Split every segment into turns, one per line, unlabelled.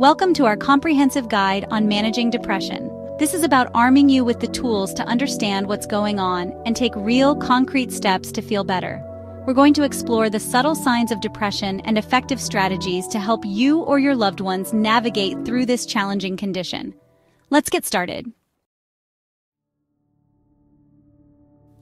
Welcome to our comprehensive guide on managing depression. This is about arming you with the tools to understand what's going on and take real, concrete steps to feel better. We're going to explore the subtle signs of depression and effective strategies to help you or your loved ones navigate through this challenging condition. Let's get started.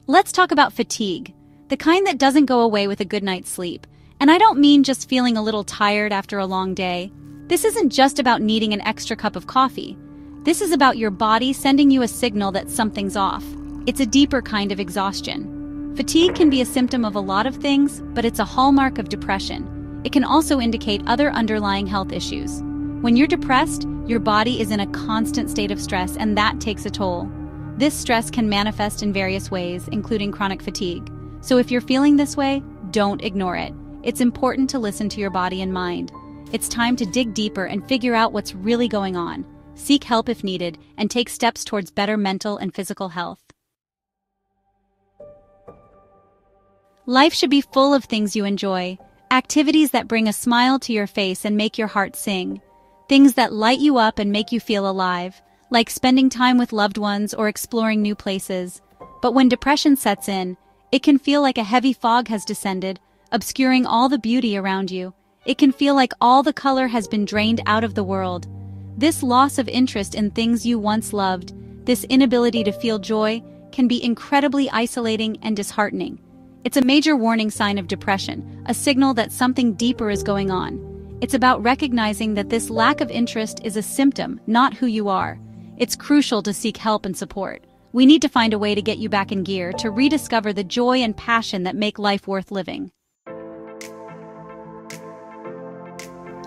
Let's talk about fatigue, the kind that doesn't go away with a good night's sleep. And I don't mean just feeling a little tired after a long day. This isn't just about needing an extra cup of coffee. This is about your body sending you a signal that something's off. It's a deeper kind of exhaustion. Fatigue can be a symptom of a lot of things, but it's a hallmark of depression. It can also indicate other underlying health issues. When you're depressed, your body is in a constant state of stress, and that takes a toll. This stress can manifest in various ways, including chronic fatigue. So if you're feeling this way, don't ignore it. It's important to listen to your body and mind. It's time to dig deeper and figure out what's really going on. Seek help if needed, and take steps towards better mental and physical health. Life should be full of things you enjoy, activities that bring a smile to your face and make your heart sing, things that light you up and make you feel alive, like spending time with loved ones or exploring new places. But when depression sets in, it can feel like a heavy fog has descended, obscuring all the beauty around you. It can feel like all the color has been drained out of the world. This loss of interest in things you once loved, this inability to feel joy, can be incredibly isolating and disheartening. It's a major warning sign of depression, a signal that something deeper is going on. It's about recognizing that this lack of interest is a symptom, not who you are. It's crucial to seek help and support. We need to find a way to get you back in gear, to rediscover the joy and passion that make life worth living.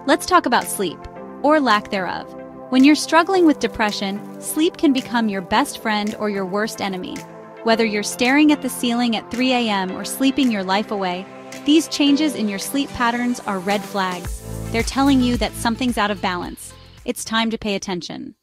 Let's talk about sleep, or lack thereof. When you're struggling with depression, sleep can become your best friend or your worst enemy. Whether you're staring at the ceiling at 3 a.m. or sleeping your life away, these changes in your sleep patterns are red flags. They're telling you that something's out of balance. It's time to pay attention.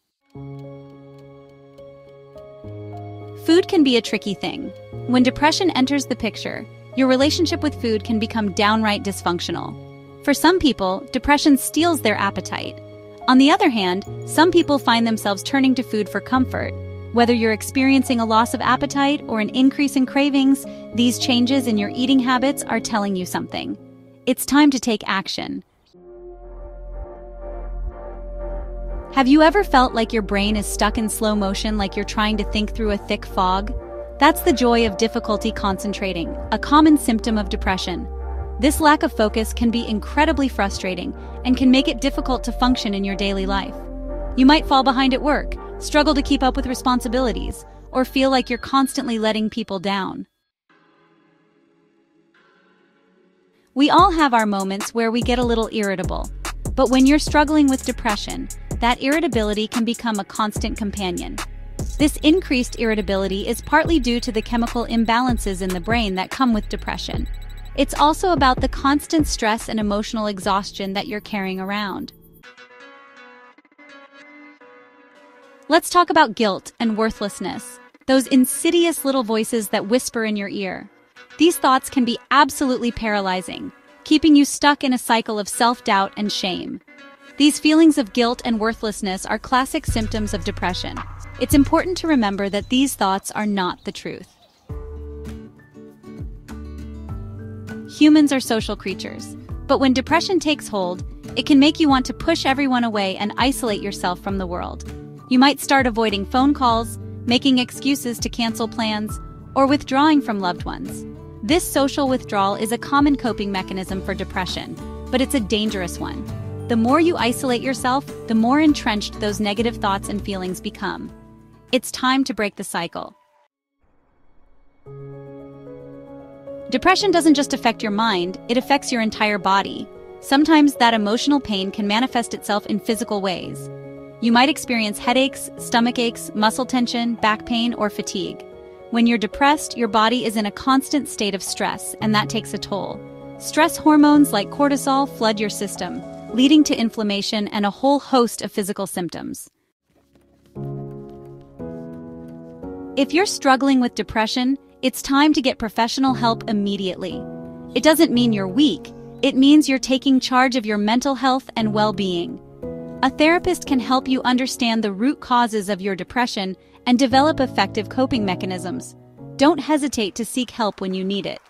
Food can be a tricky thing. When depression enters the picture, your relationship with food can become downright dysfunctional. For some people, depression steals their appetite. On the other hand, some people find themselves turning to food for comfort. Whether you're experiencing a loss of appetite or an increase in cravings, these changes in your eating habits are telling you something. It's time to take action. Have you ever felt like your brain is stuck in slow motion, like you're trying to think through a thick fog? That's the joy of difficulty concentrating, a common symptom of depression. This lack of focus can be incredibly frustrating and can make it difficult to function in your daily life. You might fall behind at work, struggle to keep up with responsibilities, or feel like you're constantly letting people down. We all have our moments where we get a little irritable, but when you're struggling with depression, that irritability can become a constant companion. This increased irritability is partly due to the chemical imbalances in the brain that come with depression. It's also about the constant stress and emotional exhaustion that you're carrying around. Let's talk about guilt and worthlessness, those insidious little voices that whisper in your ear. These thoughts can be absolutely paralyzing, keeping you stuck in a cycle of self-doubt and shame. These feelings of guilt and worthlessness are classic symptoms of depression. It's important to remember that these thoughts are not the truth. Humans are social creatures, but when depression takes hold, it can make you want to push everyone away and isolate yourself from the world. You might start avoiding phone calls, making excuses to cancel plans, or withdrawing from loved ones. This social withdrawal is a common coping mechanism for depression, but it's a dangerous one. The more you isolate yourself, the more entrenched those negative thoughts and feelings become. It's time to break the cycle. Depression doesn't just affect your mind, it affects your entire body. Sometimes that emotional pain can manifest itself in physical ways. You might experience headaches, stomach aches, muscle tension, back pain, or fatigue. When you're depressed, your body is in a constant state of stress, and that takes a toll. Stress hormones like cortisol flood your system, leading to inflammation and a whole host of physical symptoms. If you're struggling with depression, it's time to get professional help immediately. It doesn't mean you're weak, it means you're taking charge of your mental health and well-being. A therapist can help you understand the root causes of your depression and develop effective coping mechanisms. Don't hesitate to seek help when you need it.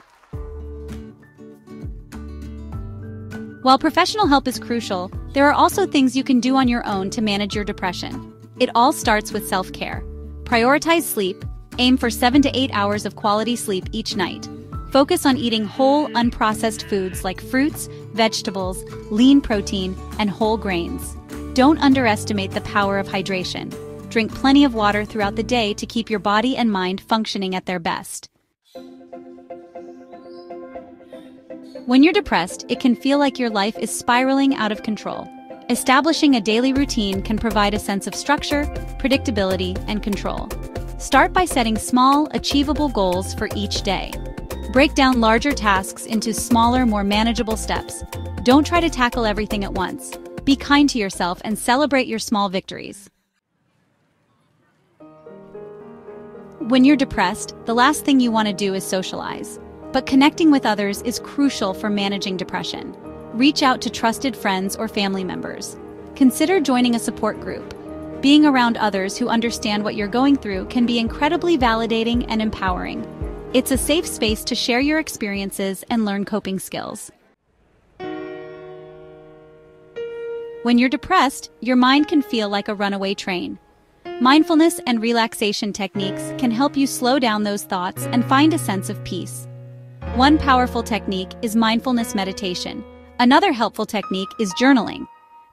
While professional help is crucial, there are also things you can do on your own to manage your depression. It all starts with self-care. Prioritize sleep. Aim for 7 to 8 hours of quality sleep each night. Focus on eating whole, unprocessed foods like fruits, vegetables, lean protein, and whole grains. Don't underestimate the power of hydration. Drink plenty of water throughout the day to keep your body and mind functioning at their best. When you're depressed, it can feel like your life is spiraling out of control. Establishing a daily routine can provide a sense of structure, predictability, and control. Start by setting small, achievable goals for each day. Break down larger tasks into smaller, more manageable steps. Don't try to tackle everything at once. Be kind to yourself and celebrate your small victories. When you're depressed, the last thing you want to do is socialize. But connecting with others is crucial for managing depression. Reach out to trusted friends or family members. Consider joining a support group. Being around others who understand what you're going through can be incredibly validating and empowering. It's a safe space to share your experiences and learn coping skills. When you're depressed, your mind can feel like a runaway train. Mindfulness and relaxation techniques can help you slow down those thoughts and find a sense of peace. One powerful technique is mindfulness meditation. Another helpful technique is journaling.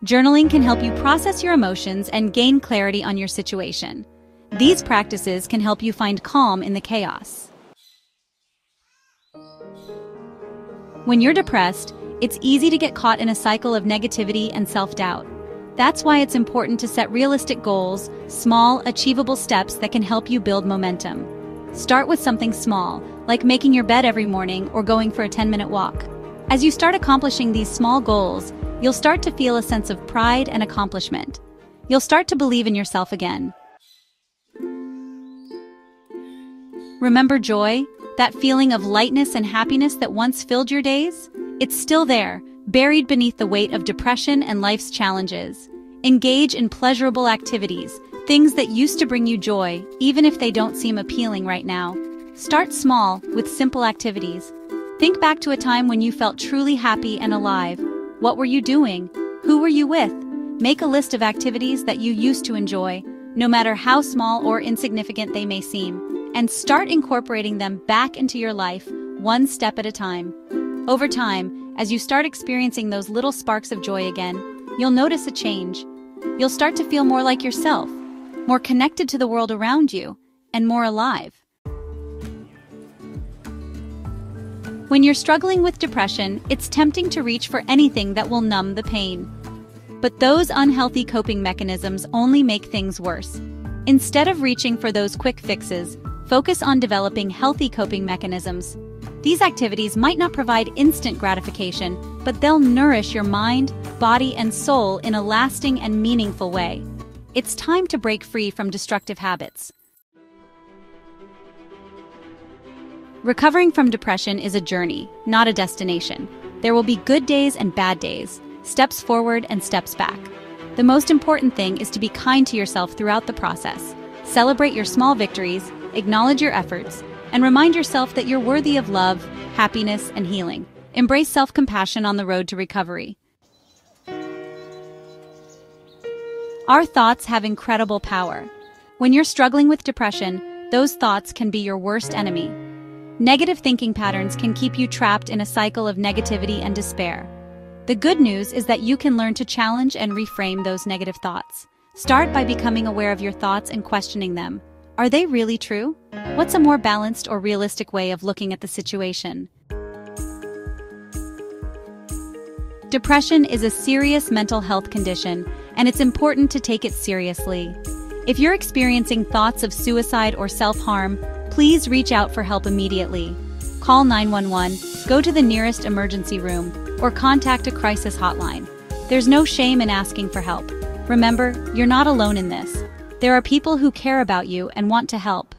Journaling can help you process your emotions and gain clarity on your situation. These practices can help you find calm in the chaos. When you're depressed, it's easy to get caught in a cycle of negativity and self-doubt. That's why it's important to set realistic goals, small, achievable steps that can help you build momentum. Start with something small, like making your bed every morning or going for a 10-minute walk. As you start accomplishing these small goals, you'll start to feel a sense of pride and accomplishment. You'll start to believe in yourself again. Remember joy? That feeling of lightness and happiness that once filled your days? It's still there, buried beneath the weight of depression and life's challenges. Engage in pleasurable activities, things that used to bring you joy, even if they don't seem appealing right now. Start small, with simple activities. Think back to a time when you felt truly happy and alive. What were you doing? Who were you with? Make a list of activities that you used to enjoy, no matter how small or insignificant they may seem, and start incorporating them back into your life, one step at a time. Over time, as you start experiencing those little sparks of joy again, you'll notice a change. You'll start to feel more like yourself, more connected to the world around you, and more alive. When you're struggling with depression, it's tempting to reach for anything that will numb the pain. But those unhealthy coping mechanisms only make things worse. Instead of reaching for those quick fixes, focus on developing healthy coping mechanisms. These activities might not provide instant gratification, but they'll nourish your mind, body, and soul in a lasting and meaningful way. It's time to break free from destructive habits. Recovering from depression is a journey, not a destination. There will be good days and bad days, steps forward and steps back. The most important thing is to be kind to yourself throughout the process. Celebrate your small victories, acknowledge your efforts, and remind yourself that you're worthy of love, happiness, and healing. Embrace self-compassion on the road to recovery. Our thoughts have incredible power. When you're struggling with depression, those thoughts can be your worst enemy. Negative thinking patterns can keep you trapped in a cycle of negativity and despair. The good news is that you can learn to challenge and reframe those negative thoughts. Start by becoming aware of your thoughts and questioning them. Are they really true? What's a more balanced or realistic way of looking at the situation? Depression is a serious mental health condition, and it's important to take it seriously. If you're experiencing thoughts of suicide or self-harm, please reach out for help immediately. Call 911, go to the nearest emergency room, or contact a crisis hotline. There's no shame in asking for help. Remember, you're not alone in this. There are people who care about you and want to help.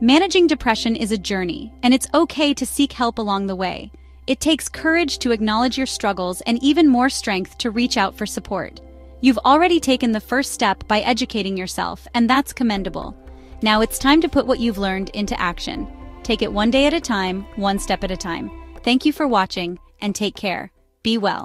Managing depression is a journey, and it's okay to seek help along the way. It takes courage to acknowledge your struggles and even more strength to reach out for support. You've already taken the first step by educating yourself, and that's commendable. Now it's time to put what you've learned into action. Take it one day at a time, one step at a time. Thank you for watching, and take care. Be well.